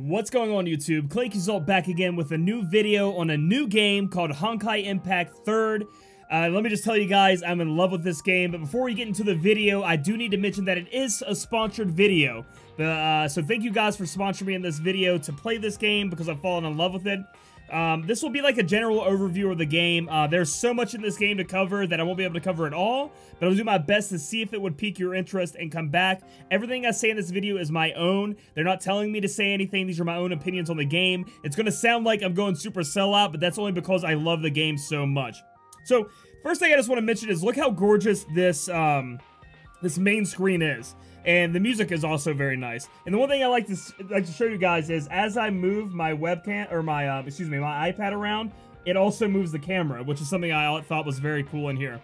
What's going on, YouTube? Claic Yuzolt back again with a new video on a new game called Honkai Impact 3rd. Let me just tell you guys, I'm in love with this game, but before we get into the video, I do need to mention that it is a sponsored video. So thank you guys for sponsoring me in this video to play this game because I've fallen in love with it. This will be like a general overview of the game. There's so much in this game to cover that I won't be able to cover it all, but I'll do my best to see if it would pique your interest and come back. Everything I say in this video is my own. They're not telling me to say anything. These are my own opinions on the game. It's going to sound like I'm going super sellout, but that's only because I love the game so much. So, first thing I just want to mention is look how gorgeous this main screen is. And the music is also very nice. And the one thing I like to show you guys is as I move my webcam, or my, my iPad around, it also moves the camera, which is something I thought was very cool in here.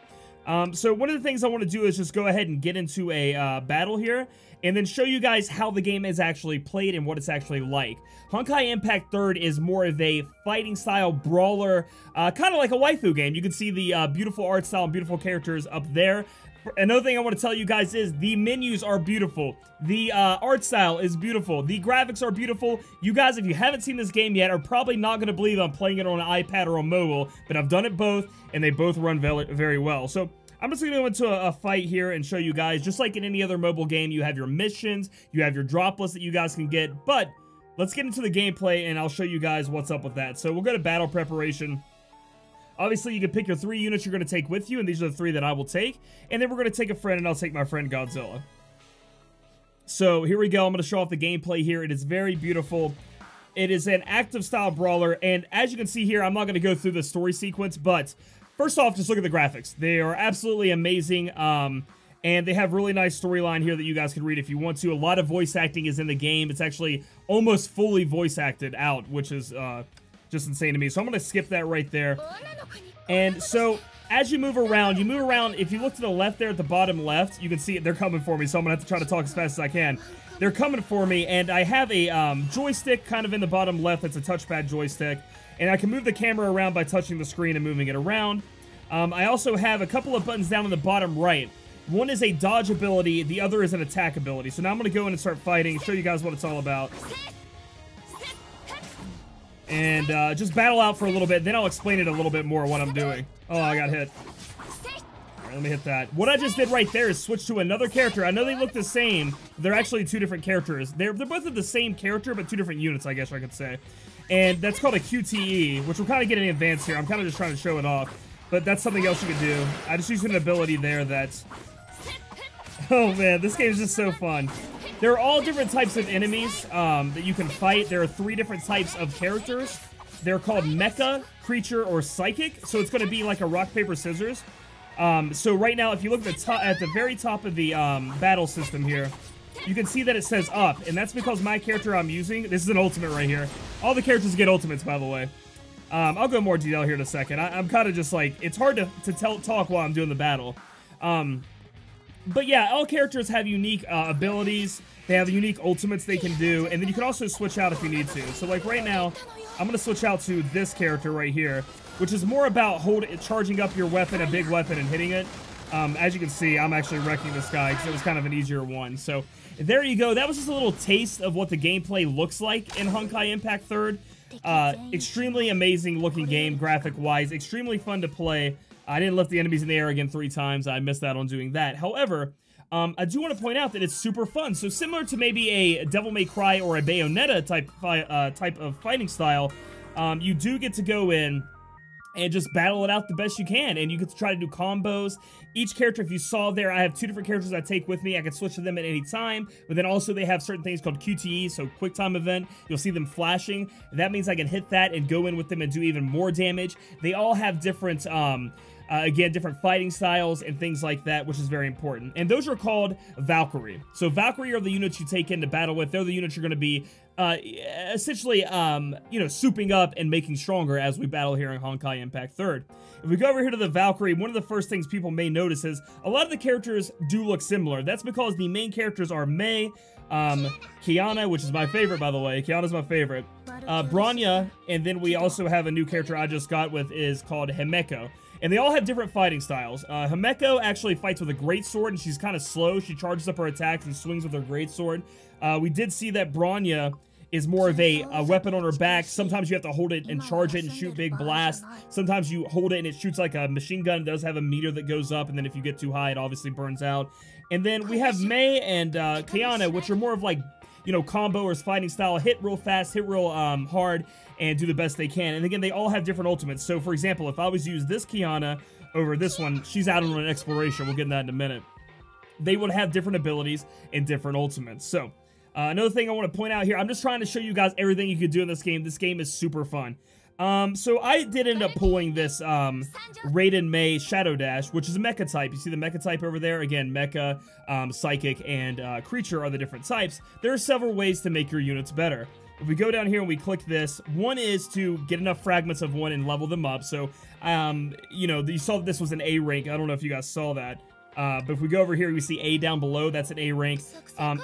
So one of the things I want to do is just go ahead and get into a battle here, and then show you guys how the game is actually played and what it's actually like. Honkai Impact 3rd is more of a fighting style brawler, kind of like a waifu game. You can see the beautiful art style and beautiful characters up there. Another thing I want to tell you guys is the menus are beautiful. The art style is beautiful. The graphics are beautiful. You guys, if you haven't seen this game yet, are probably not going to believe I'm playing it on an iPad or on mobile, but I've done it both, and they both run very well. So I'm just going to go into a fight here and show you guys, just like in any other mobile game, you have your missions, you have your drop lists that you guys can get, but let's get into the gameplay, and I'll show you guys what's up with that. So we'll go to battle preparation. Obviously, you can pick your 3 units you're going to take with you, and these are the 3 that I will take. And then we're going to take a friend, and I'll take my friend Godzilla. So, here we go. I'm going to show off the gameplay here. It is very beautiful. It is an active-style brawler, and as you can see here, I'm not going to go through the story sequence, but first off, just look at the graphics. They are absolutely amazing, and they have really nice storyline here that you guys can read if you want to. A lot of voice acting is in the game. It's actually almost fully voice acted out, which is just insane to me. So I'm going to skip that right there. And so as you move around, if you look to the left there at the bottom left, you can see it, they're coming for me, so I'm going to have to try to talk as fast as I can. They're coming for me, and I have a joystick kind of in the bottom left that's a touchpad joystick, and I can move the camera around by touching the screen and moving it around. I also have a couple of buttons down in the bottom right. One is a dodge ability, the other is an attack ability. So now I'm going to go in and start fighting, show you guys what it's all about. And just battle out for a little bit, then I'll explain it a little bit more what I'm doing. Oh, I got hit. Alright, let me hit that. What I just did right there is switch to another character. I know they look the same. They're actually 2 different characters. They're both of the same character, but 2 different units, I guess I could say. And that's called a QTE, which we're kind of getting advanced here. I'm kind of just trying to show it off. But that's something else you could do. I just used an ability there that's... Oh man, this game is just so fun. There are all different types of enemies that you can fight. There are 3 different types of characters. They're called Mecha, Creature, or Psychic. So it's going to be like a rock, paper, scissors. So right now, if you look at the very top of the battle system here, you can see that it says up. And that's because my character I'm using, this is an ultimate right here. All the characters get ultimates, by the way. I'll go more detail here in a second. I'm kind of just like, it's hard to talk while I'm doing the battle. But yeah, all characters have unique abilities. They have unique ultimates they can do, and then you can also switch out if you need to. So like right now, I'm going to switch out to this character right here, which is more about charging up your weapon, a big weapon, and hitting it. As you can see, I'm actually wrecking this guy because it was kind of an easier one. So there you go. That was just a little taste of what the gameplay looks like in Honkai Impact 3rd. Extremely amazing looking game, graphic-wise. Extremely fun to play. I didn't lift the enemies in the air again 3 times. I missed out on doing that. However, I do want to point out that it's super fun. So similar to maybe a Devil May Cry or a Bayonetta type of fighting style, you do get to go in and just battle it out the best you can. And you get to try to do combos. Each character, if you saw there, I have 2 different characters I take with me. I can switch to them at any time. But then also they have certain things called QTE, so quick time event. You'll see them flashing. That means I can hit that and go in with them and do even more damage. They all have different... again, different fighting styles and things like that, which is very important. And those are called Valkyrie. So Valkyrie are the units you take into battle with. They're the units you're going to be essentially, souping up and making stronger as we battle here in Honkai Impact 3rd. If we go over here to the Valkyrie, one of the first things people may notice is a lot of the characters do look similar. That's because the main characters are Mei, Kiana, which is my favorite, by the way. Kiana's my favorite. Bronya, and then we also have a new character I just got with is called Himeko. And they all have different fighting styles. Himeko actually fights with a greatsword, and she's kind of slow. She charges up her attacks and swings with her greatsword. We did see that Bronya is more of a weapon on her back. Sometimes you have to hold it and charge it and shoot big blast. Sometimes you hold it and it shoots like a machine gun. It does have a meter that goes up, and then if you get too high, it obviously burns out. And then we have Mei and Kiana, which are more of like, you know, combo or fighting style, hit real fast, hit real hard, and do the best they can. And again, they all have different ultimates. So for example, if I was to use this Kiana over this one, she's out on an exploration. We'll get into that in a minute. They would have different abilities and different ultimates. So another thing I want to point out here, I'm just trying to show you guys everything you could do in this game. This game is super fun. So I did end up pulling this Raiden Mei Shadow Dash, which is a mecha type. You see the mecha type over there? Again, mecha, psychic, and creature are the different types. There are several ways to make your units better. If we go down here and we click this, one is to get enough fragments of one and level them up. So, you know, you saw that this was an A rank. I don't know if you guys saw that. But if we go over here, we see A down below. That's an A rank.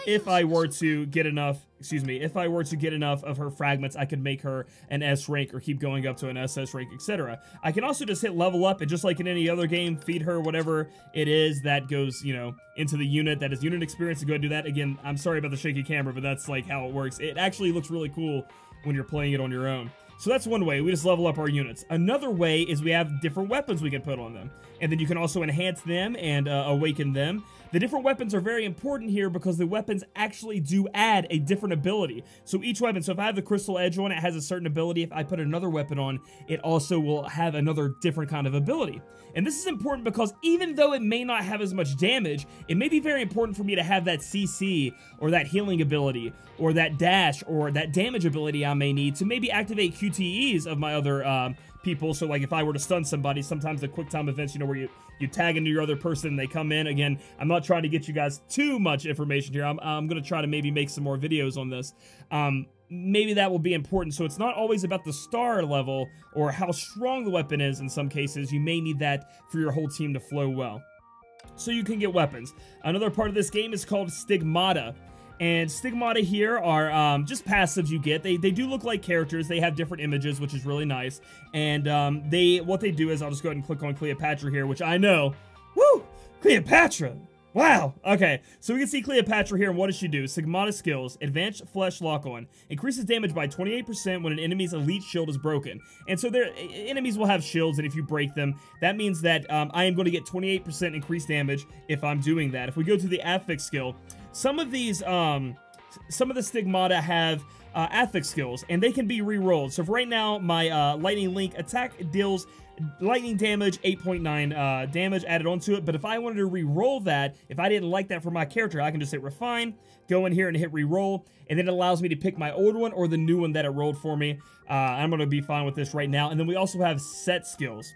If I were to get enough, if I were to get enough of her fragments, I could make her an S rank or keep going up to an SS rank, etc. I can also just hit level up and just like in any other game, feed her whatever it is that goes, you know, into the unit. That is unit experience to go and do that. Again, I'm sorry about the shaky camera, but that's like how it works. It actually looks really cool when you're playing it on your own. So that's one way, we just level up our units. Another way is we have different weapons we can put on them. And then you can also enhance them and awaken them. The different weapons are very important here because the weapons actually do add a different ability. So each weapon, so if I have the crystal edge on, it has a certain ability. If I put another weapon on, it also will have another different kind of ability. And this is important because even though it may not have as much damage, it may be very important for me to have that CC or that healing ability or that dash or that damage ability I may need to maybe activate QTEs of my other people. So like if I were to stun somebody, sometimes the quick time events, you know, where you tag into your other person and they come in. Again, I'm not trying to get you guys too much information here. I'm going to try to maybe make some more videos on this. Maybe that will be important. So it's not always about the star level or how strong the weapon is in some cases. You may need that for your whole team to flow well. So you can get weapons. Another part of this game is called Stigmata. And Stigmata here are just passives you get. They do look like characters. They have different images, which is really nice. And what they do is, I'll just go ahead and click on Cleopatra here, which I know. Woo! Cleopatra! Wow! Okay, so we can see Cleopatra here, and what does she do? Stigmata skills, advanced flesh lock-on, increases damage by 28% when an enemy's elite shield is broken. And so their enemies will have shields, and if you break them, that means that I am going to get 28% increased damage if I'm doing that. If we go to the affix skill, some of these, some of the Stigmata have affix skills, and they can be re-rolled. So for right now, my Lightning Link attack deals lightning damage, 8.9 damage added onto it. But if I wanted to re-roll that, if I didn't like that for my character, I can just hit refine, go in here and hit re-roll, and then it allows me to pick my old one or the new one that it rolled for me. I'm going to be fine with this right now. And then we also have set skills.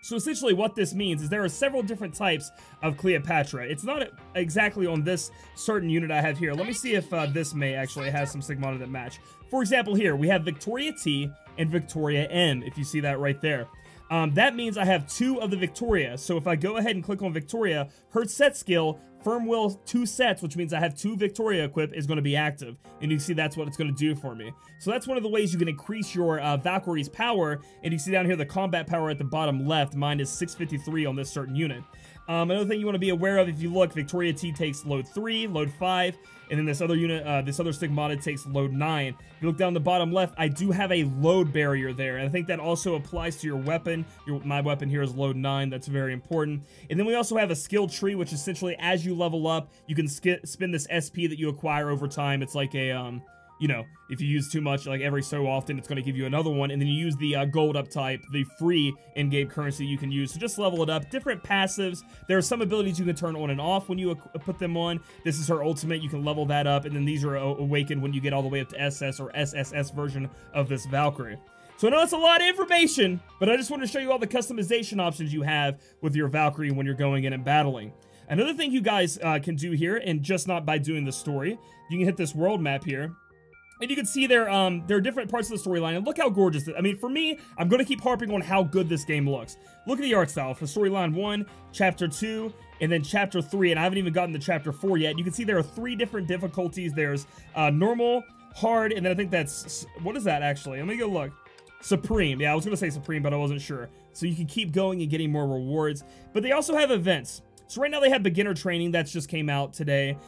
So essentially what this means is there are several different types of Cleopatra. It's not exactly on this certain unit I have here. Let me see if this Mei actually has some Stigmata that match. For example, here we have Victoria T and Victoria M, if you see that right there. That means I have two of the Victoria. So if I go ahead and click on Victoria, her set skill, Firm Will 2 sets, which means I have 2 Victoria equipped, is going to be active. And you can see that's what it's going to do for me. So that's one of the ways you can increase your Valkyrie's power. And you see down here the combat power at the bottom left. Mine is 653 on this certain unit. Another thing you want to be aware of, if you look, Victoria T takes load 3, load 5, and then this other unit, this other Stigmata takes load 9. If you look down the bottom left, I do have a load barrier there, and I think that also applies to your weapon. My weapon here is load 9, that's very important. And then we also have a skill tree, which essentially, as you level up, you can spin this SP that you acquire over time. It's like a, you know, if you use too much, like every so often, it's going to give you another one. And then you use the gold up type, the free in-game currency you can use. So just level it up. Different passives. There are some abilities you can turn on and off when you put them on. This is her ultimate. You can level that up. And then these are awakened when you get all the way up to SS or SSS version of this Valkyrie. So I know that's a lot of information, but I just want to show you all the customization options you have with your Valkyrie when you're going in and battling. Another thing you guys can do here, and just not by doing the story, you can hit this world map here. And you can see there are different parts of the storyline, and look how gorgeous it is. I mean, for me, I'm going to keep harping on how good this game looks. Look at the art style for Storyline 1, Chapter 2, and then Chapter 3, and I haven't even gotten to Chapter 4 yet. You can see there are 3 different difficulties. There's normal, hard, and then I think that's, what is that actually? Let me go look. Supreme. Yeah, I was going to say Supreme, but I wasn't sure. So you can keep going and getting more rewards. But they also have events. So right now they have beginner training. That's just came out today.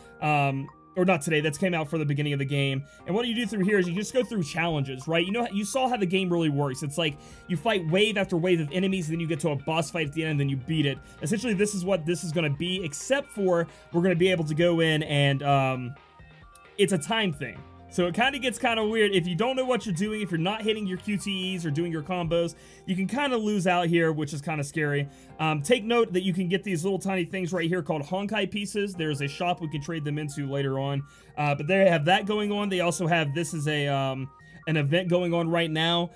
or not today, that's came out for the beginning of the game. And what you do through here is you just go through challenges, right? You know, you saw how the game really works. It's like you fight wave after wave of enemies, and then you get to a boss fight at the end, and then you beat it. Essentially, this is what this is going to be, except for we're going to be able to go in and it's a time thing. So it kind of gets kind of weird. If you don't know what you're doing, if you're not hitting your QTEs or doing your combos, you can kind of lose out here, which is kind of scary. Take note that you can get these little tiny things right here called Honkai pieces. There's a shop we can trade them into later on. But they have that going on. They also have, this is a an event going on right now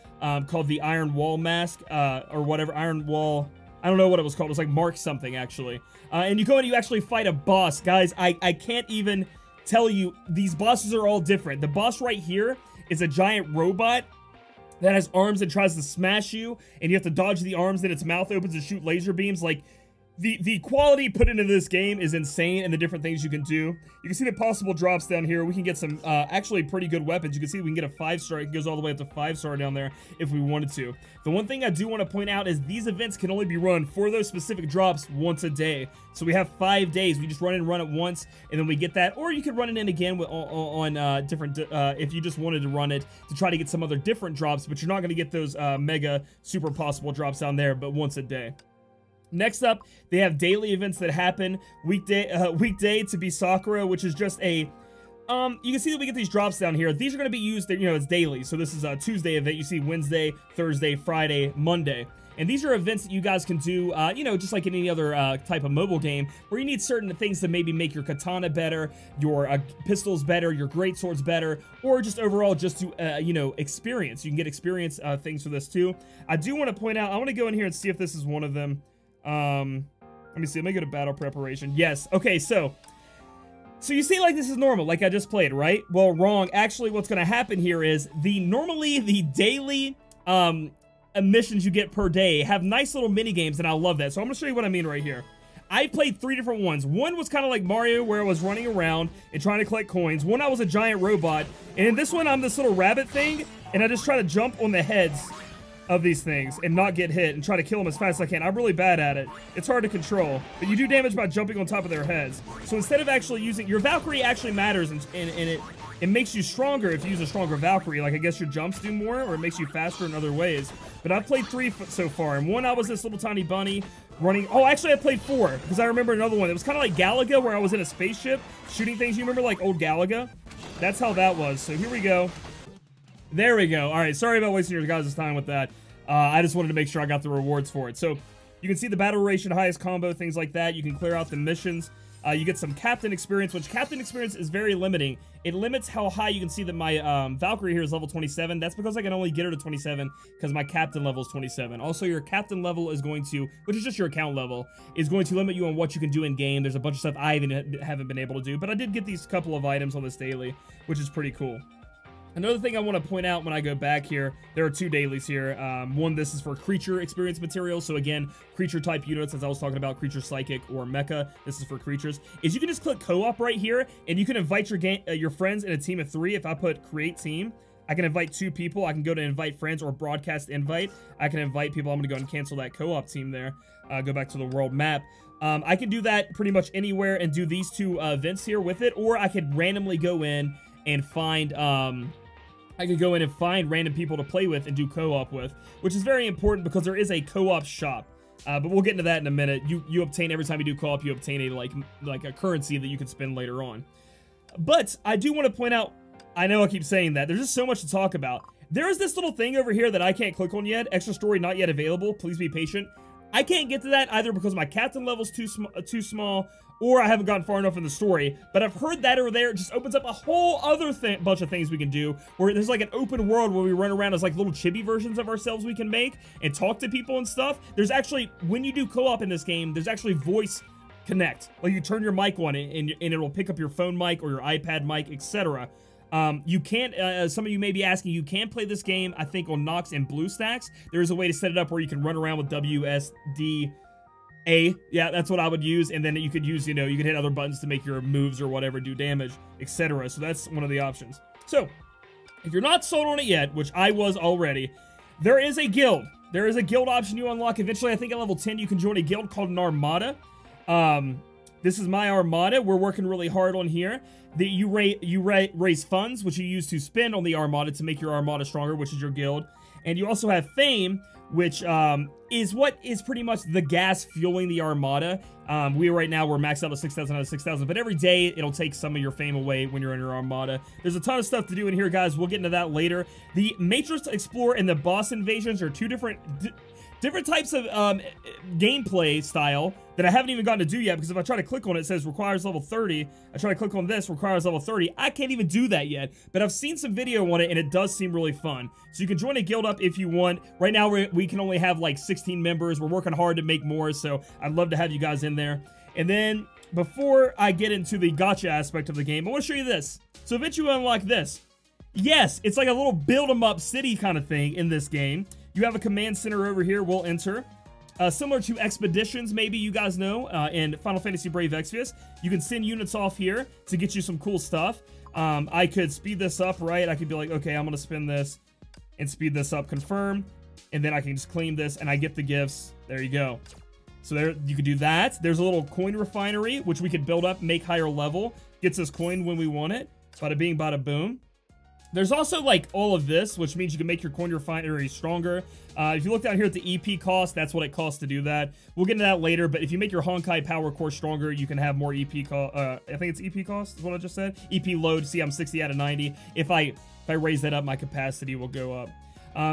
called the Iron Wall Mask or whatever, Iron Wall. I don't know what it was called. It was like Mark something, actually. And you go and you actually fight a boss. Guys, I can't even tell you, these bosses are all different. The boss right here is a giant robot that has arms and tries to smash you, and you have to dodge the arms, then its mouth opens and shoot laser beams. Like, the quality put into this game is insane, and the different things you can do. You can see the possible drops down here. We can get some actually pretty good weapons. You can see we can get a 5-star. It goes all the way up to 5-star down there if we wanted to. The one thing I do want to point out is these events can only be run for those specific drops once a day. So we have 5 days. We just run it once, and then we get that. Or you could run it in again on different, if you just wanted to run it to try to get some other different drops, but you're not going to get those mega super possible drops down there, but once a day. Next up, they have daily events that happen. Weekday to be Sakura, which is just a, you can see that we get these drops down here. These are going to be used, you know, it's daily. So this is a Tuesday event. You see Wednesday, Thursday, Friday, Monday. And these are events that you guys can do, you know, just like in any other type of mobile game, where you need certain things to maybe make your katana better, your pistols better, your greatswords better, or just overall just to, you know, experience. You can get experience things for this too. I do want to point out, I want to go in here and see if this is one of them. Let me see, let me go to battle preparation. Yes, okay, so you see, like, this is normal, like I just played, right? Well, wrong. Actually, what's gonna happen here is normally the daily missions you get per day have nice little mini games, and I love that. So I'm gonna show you what I mean right here. I played 3 different ones. One was kind of like Mario, where I was running around and trying to collect coins. One, I was a giant robot, and in this one, I'm this little rabbit thing, and I just try to jump on the heads of these things and not get hit and try to kill them as fast as I can. I'm really bad at it. It's hard to control, but you do damage by jumping on top of their heads. So instead of actually using your Valkyrie, actually matters, and it makes you stronger if you use a stronger Valkyrie. Like, I guess your jumps do more, or it makes you faster in other ways. But I've played 3 so far, and one, I was this little tiny bunny running. Oh, actually I played 4 because I remember another one. It was kind of like Galaga, where I was in a spaceship shooting things. You remember like old Galaga? That's how that was. So here we go. There we go. All right, sorry about wasting your guys' time with that. I just wanted to make sure I got the rewards for it. So you can see the battle duration, highest combo, things like that. You can clear out the missions. You get some captain experience, which captain experience is very limiting. It limits how high you can see that my Valkyrie here is level 27. That's because I can only get her to 27 because my captain level is 27. Also, your captain level is going to, which is just your account level, is going to limit you on what you can do in game. There's a bunch of stuff I even haven't been able to do, but I did get these couple of items on this daily, which is pretty cool. Another thing I want to point out when I go back here, there are 2 dailies here. One, this is for creature experience materials. So again, creature type units, as I was talking about, creature psychic or mecha. This is for creatures. Is you can just click co-op right here, and you can invite your friends in a team of 3. If I put create team, I can invite 2 people. I can go to invite friends or broadcast invite. I can invite people. I'm going to go and cancel that co-op team there. Go back to the world map. I can do that pretty much anywhere and do these 2 events here with it, or I could randomly go in and find random people to play with and do co-op with, which is very important because there is a co-op shop. But we'll get into that in a minute. You obtain, every time you do co-op, you obtain a like a currency that you can spend later on. But I do want to point out, I know I keep saying that, there's just so much to talk about. There is this little thing over here that I can't click on yet. Extra story not yet available. Please be patient. I can't get to that either because my captain level's too small, or I haven't gotten far enough in the story. But I've heard that over there, it just opens up a whole other bunch of things we can do, where there's like an open world where we run around as like little chibi versions of ourselves we can make and talk to people and stuff. There's actually, when you do co-op in this game, there's actually voice connect. Like, you turn your mic on and it'll pick up your phone mic or your iPad mic, etc. You can't, some of you may be asking, you can play this game, I think, on Nox and BlueStacks. There is a way to set it up where you can run around with WSDA. Yeah, that's what I would use. And then you could use, you know, you could hit other buttons to make your moves or whatever do damage, etc. So that's one of the options. So, if you're not sold on it yet, which I was already, there is a guild. There is a guild option you unlock. Eventually, I think at level 10, you can join a guild called an Armada. This is my armada. We're working really hard on here. You raise funds, which you use to spend on the armada to make your armada stronger, which is your guild. And you also have fame, which is what is pretty much the gas fueling the armada. Right now we're maxed out at 6,000 out of 6,000, but every day it'll take some of your fame away when you're in your armada. There's a ton of stuff to do in here, guys. We'll get into that later. The Matrix Explorer and the boss invasions are two different types of gameplay style that I haven't even gotten to do yet, because if I try to click on it, it says requires level 30. I try to click on this, requires level 30. I can't even do that yet, but I've seen some video on it, and it does seem really fun. So you can join a guild up if you want. Right now, we can only have like 16 members. We're working hard to make more, so I'd love to have you guys in there. And then, before I get into the gacha aspect of the game, I want to show you this. So eventually you unlock this. Yes, it's like a little build-em-up city kind of thing in this game. You have a command center over here. We'll enter. Similar to Expeditions, maybe you guys know, in Final Fantasy Brave Exvius. You can send units off here to get you some cool stuff. I could speed this up, right? I could be like, okay, I'm going to spin this and speed this up, confirm. And then I can just claim this, and I get the gifts. There you go. So there, you could do that. There's a little coin refinery, which we could build up, make higher level. Gets us coin when we want it. Bada bing, bada boom. There's also, like, all of this, which means you can make your coin refinery stronger. If you look down here at the EP cost, that's what it costs to do that. We'll get into that later, but if you make your Honkai power core stronger, you can have more EP cost. I think it's EP cost, is what I just said. EP load, see, I'm 60 out of 90. If I raise that up, my capacity will go up.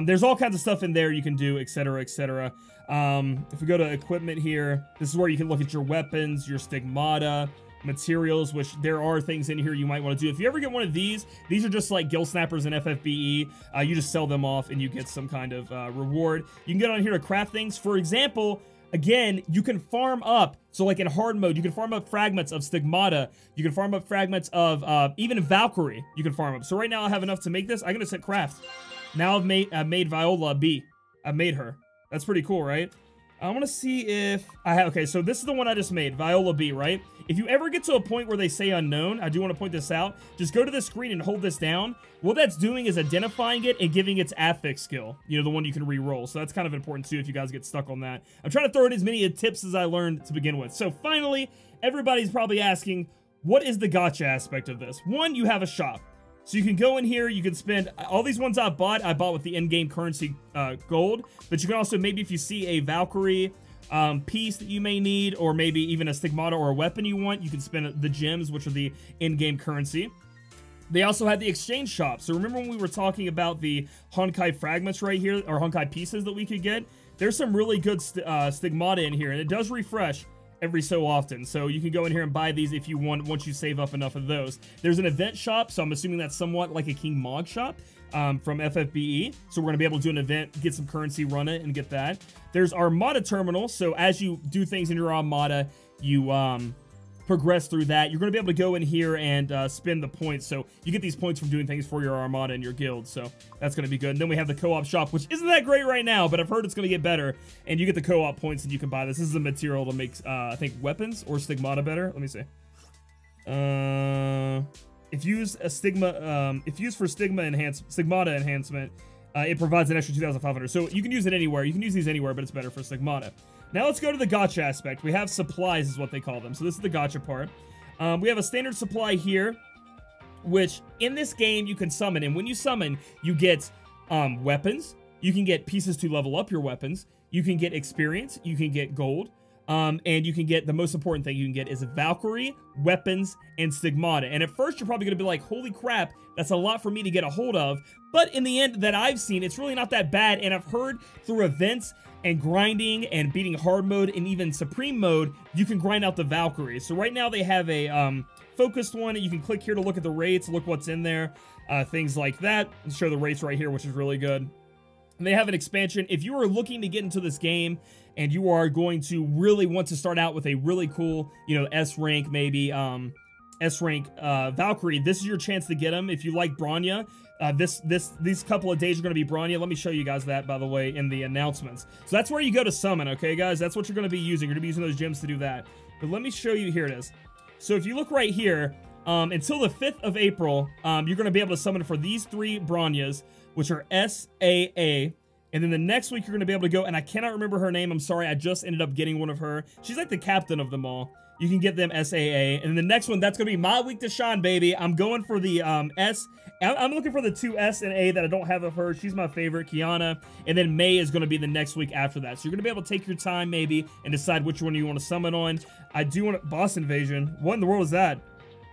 There's all kinds of stuff in there you can do, etc., etc. If we go to equipment here, this is where you can look at your weapons, your stigmata, materials, which there are things in here you might want to do. If you ever get one of these are just like Gill Snappers and FFBE. You just sell them off and you get some kind of reward. You can get on here to craft things. For example, again, you can farm up. So like in hard mode, you can farm up fragments of stigmata. You can farm up fragments of even Valkyrie. You can farm up. So right now I have enough to make this. I'm gonna set craft. Now I've made Viola B. I've made her. That's pretty cool, right? I want to see if I have... Okay, so this is the one I just made, Viola B, right? If you ever get to a point where they say unknown, I do want to point this out, just go to the screen and hold this down. What that's doing is identifying it and giving its affix skill, you know, the one you can re-roll. So that's kind of important too if you guys get stuck on that. I'm trying to throw in as many tips as I learned to begin with. So finally, everybody's probably asking, what is the gacha aspect of this? One, you have a shop. So you can go in here, you can spend, all these ones I bought with the in-game currency gold, but you can also, maybe if you see a Valkyrie piece that you may need, or maybe even a stigmata or a weapon you want, you can spend the gems, which are the in-game currency. They also had the exchange shop. So remember when we were talking about the Honkai fragments right here, or Honkai pieces that we could get? There's some really good stigmata in here, and it does refresh every so often, so you can go in here and buy these if you want, once you save up enough of those. There's an event shop, so I'm assuming that's somewhat like a King Mog shop from FFBE, so we're going to be able to do an event, get some currency, run it, and get that. There's Armada Terminal, so as you do things in your Armada, you progress through that. You're going to be able to go in here and spend the points, so you get these points from doing things for your Armada and your guild, so that's going to be good. And then we have the co-op shop, which isn't that great right now, but I've heard it's going to get better, and you get the co-op points and you can buy this. This is a material to make, I think, weapons or stigmata better. Let me see. If used for stigmata enhancement, it provides an extra 2,500. So you can use it anywhere. You can use these anywhere, but it's better for stigmata. Now let's go to the gacha aspect. We have supplies is what they call them. So this is the gacha part. We have a standard supply here, which in this game you can summon. And when you summon, you get weapons. You can get pieces to level up your weapons. You can get experience. You can get gold. And you can get, the most important thing you can get is Valkyrie, weapons, and stigmata. And at first you're probably going to be like, holy crap, that's a lot for me to get a hold of. But in the end that I've seen, it's really not that bad. And I've heard through events and grinding and beating hard mode and even supreme mode, you can grind out the Valkyrie. So right now they have a focused one. You can click here to look at the rates, look what's in there, things like that. And show the rates right here, which is really good. And they have an expansion. If you are looking to get into this game and you are going to really want to start out with a really cool, you know, S rank, maybe S rank Valkyrie, this is your chance to get them. If you like Bronya, these couple of days are going to be Bronya. Let me show you guys that, by the way, in the announcements. So that's where you go to summon, okay, guys? That's what you're going to be using. You're going to be using those gems to do that. But let me show you. Here it is. So if you look right here, until the 5th of April, you're going to be able to summon for these 3 Bronyas, which are SAA. And then the next week, you're going to be able to go, and I cannot remember her name. I'm sorry, I just ended up getting one of her. She's like the captain of them all. you can get them SAA. And the next one, that's going to be my week to shine, baby. I'm going for the S. I'm looking for the 2 S and A that I don't have of her. She's my favorite, Kiana. And then May is going to be the next week after that. So you're going to be able to take your time, maybe, and decide which one you want to summon on. I do want Boss Invasion. What in the world is that?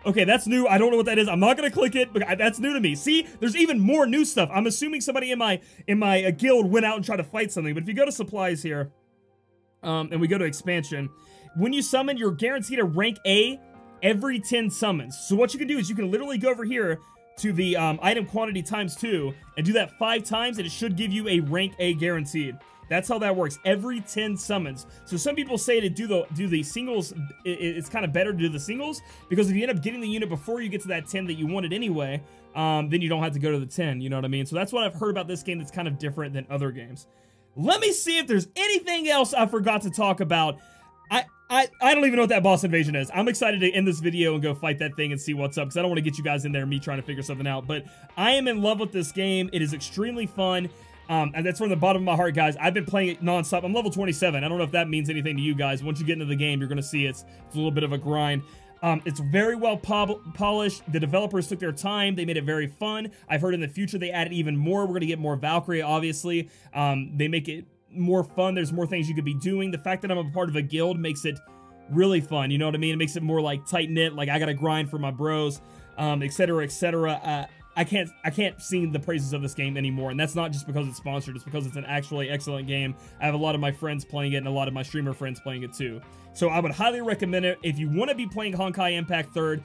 Okay, that's new. I don't know what that is. I'm not going to click it, but that's new to me. See, there's even more new stuff. I'm assuming somebody in my guild went out and tried to fight something. But if you go to supplies here, and we go to expansion, when you summon, you're guaranteed a rank A every 10 summons. So what you can do is you can literally go over here to the item quantity times 2 and do that 5 times, and it should give you a rank A guaranteed. That's how that works, every 10 summons. So some people say to do the singles, it's kind of better to do the singles, because if you end up getting the unit before you get to that 10 that you wanted anyway, then you don't have to go to the 10, you know what I mean? So that's what I've heard about this game that's kind of different than other games. Let me see if there's anything else I forgot to talk about. I don't even know what that boss invasion is. I'm excited to end this video and go fight that thing and see what's up, because I don't want to get you guys in there and me trying to figure something out. But I am in love with this game. It is extremely fun. And that's from the bottom of my heart, guys. I've been playing it nonstop. I'm level 27. I don't know if that means anything to you guys. Once you get into the game, you're going to see it's a little bit of a grind. It's very well polished. The developers took their time. They made it very fun. I've heard in the future they added even more. We're going to get more Valkyrie, obviously. They make it more fun. There's more things you could be doing. The fact that I'm a part of a guild makes it really fun. You know what I mean? It makes it more like tight-knit. Like, I got to grind for my bros, etc., etc. I can't sing the praises of this game anymore, and that's not just because it's sponsored. It's because it's an actually excellent game. I have a lot of my friends playing it and a lot of my streamer friends playing it too. So I would highly recommend it. If you want to be playing Honkai Impact 3rd,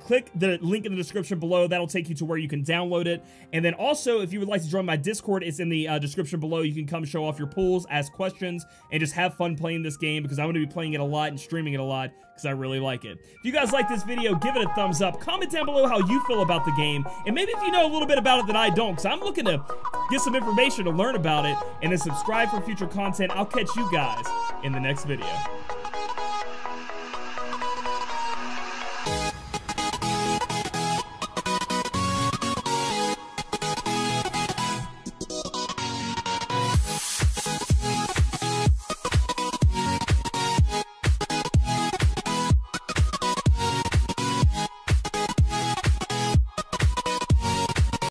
click the link in the description below. That'll take you to where you can download it. And then also, if you would like to join my Discord, it's in the description below. You can come show off your pulls, ask questions, and just have fun playing this game, because I'm going to be playing it a lot and streaming it a lot because I really like it. If you guys like this video, give it a thumbs up. Comment down below how you feel about the game, and maybe if you know a little bit about it that I don't, because I'm looking to get some information to learn about it, and then subscribe for future content. I'll catch you guys in the next video.